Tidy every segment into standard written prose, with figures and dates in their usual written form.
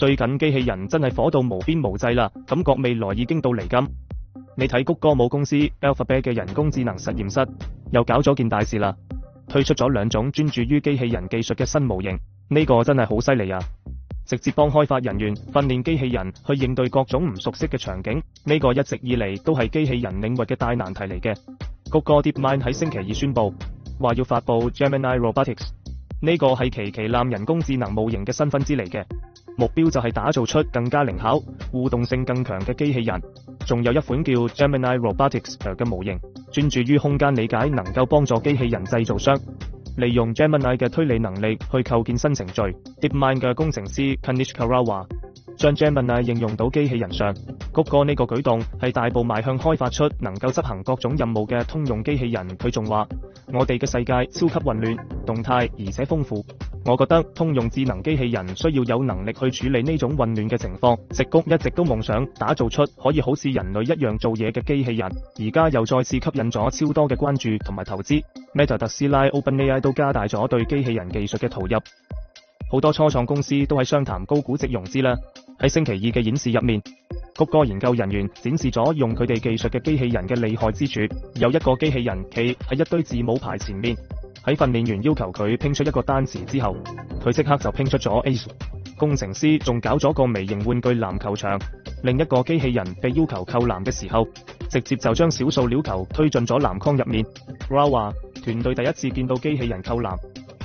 最近機器人真係火到無邊無際啦，感覺未來已經到嚟咁。你睇谷歌母公司 Alphabet 嘅人工智能實驗室又搞咗件大事啦，推出咗2種專注於機器人技術嘅新模型，呢個真係好犀利啊！直接幫開發人員訓練機器人去應對各種唔熟悉嘅場景，呢個一直以嚟都係機器人領域嘅大難題嚟嘅。谷歌 DeepMind 喺星期2宣布，話要發布 Gemini Robotics， 呢個係其旗艦人工智能模型嘅新分支嚟嘅，目標就係打造出更加靈巧、互動性更強嘅機器人。仲有一款叫 Gemini Robotics 嘅模型，專注於空間理解，能夠幫助機器人製造商利用 Gemini 嘅推理能力去構建新程序。DeepMind 嘅工程師 Kanish Kara 話，將 Gemini 應用到機器人上，谷歌呢個舉動係大步邁向開發出能夠執行各種任務嘅通用機器人。佢仲話，我哋嘅世界超級混亂、動態而且豐富，我覺得通用智能機器人需要有能力去處理呢種混亂嘅情況。矽谷一直都夢想打造出可以好似人類一樣做嘢嘅機器人，而家又再次吸引咗超多嘅關注同埋投資。Meta、特斯拉、OpenAI 都加大咗對機器人技術嘅投入，好多初創公司都喺商談高估值融資啦。喺星期2嘅演示入面，谷歌研究人員展示咗用佢哋技術嘅機器人嘅厲害之處。有一個機器人企喺一堆字母牌前面，喺訓練員要求佢拼出一個單詞之後，佢即刻就拼出咗 Ace。工程師仲搞咗個微型玩具籃球場，另一個機器人被要求扣籃嘅時候，直接就將小塑料球推進咗籃筐入面。Ra 話，團隊第一次見到機器人扣籃，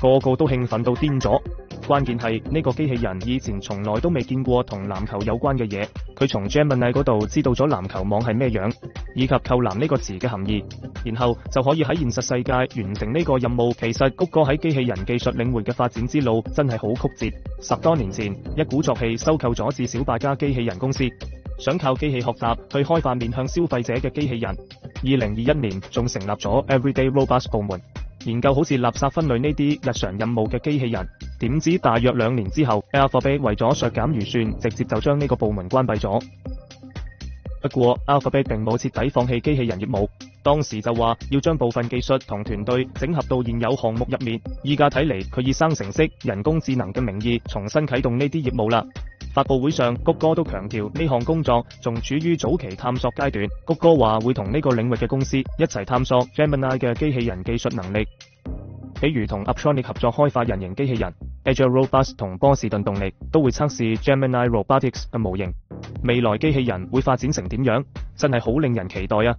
個個都興奮到癲咗。關鍵係呢個機器人以前從來都未見過同籃球有關嘅嘢，佢從 Gemini 嗰度知道咗籃球網係咩樣，以及扣籃呢個詞嘅含義，然後就可以喺現實世界完成呢個任務。其實谷歌喺機器人技術領域嘅發展之路真係好曲折。10多年前，一鼓作氣收購咗至少8家機器人公司，想靠機器學習去開發面向消費者嘅機器人。2021年仲成立咗 Everyday Robots 部門，研究好似垃圾分類呢啲日常任務嘅機器人。點知大約2年之後 Alphabet 為咗削減預算，直接就將呢個部門關閉咗。不過 Alphabet 並冇徹底放棄機器人業務，當時就話要將部分技術同團隊整合到現有項目入面。依家睇嚟，佢以生成式人工智能嘅名義重新啟動呢啲業務啦。發佈會上，谷歌都強調呢項工作仲處於早期探索階段。谷歌話會同呢個領域嘅公司一齊探索 Gemini 嘅機器人技術能力，比如同 Apptronik 合作開發人形機器人。Azure Robust 同波士頓動力都會測試 Gemini Robotics 嘅模型。未來機器人會發展成點樣，真係好令人期待啊！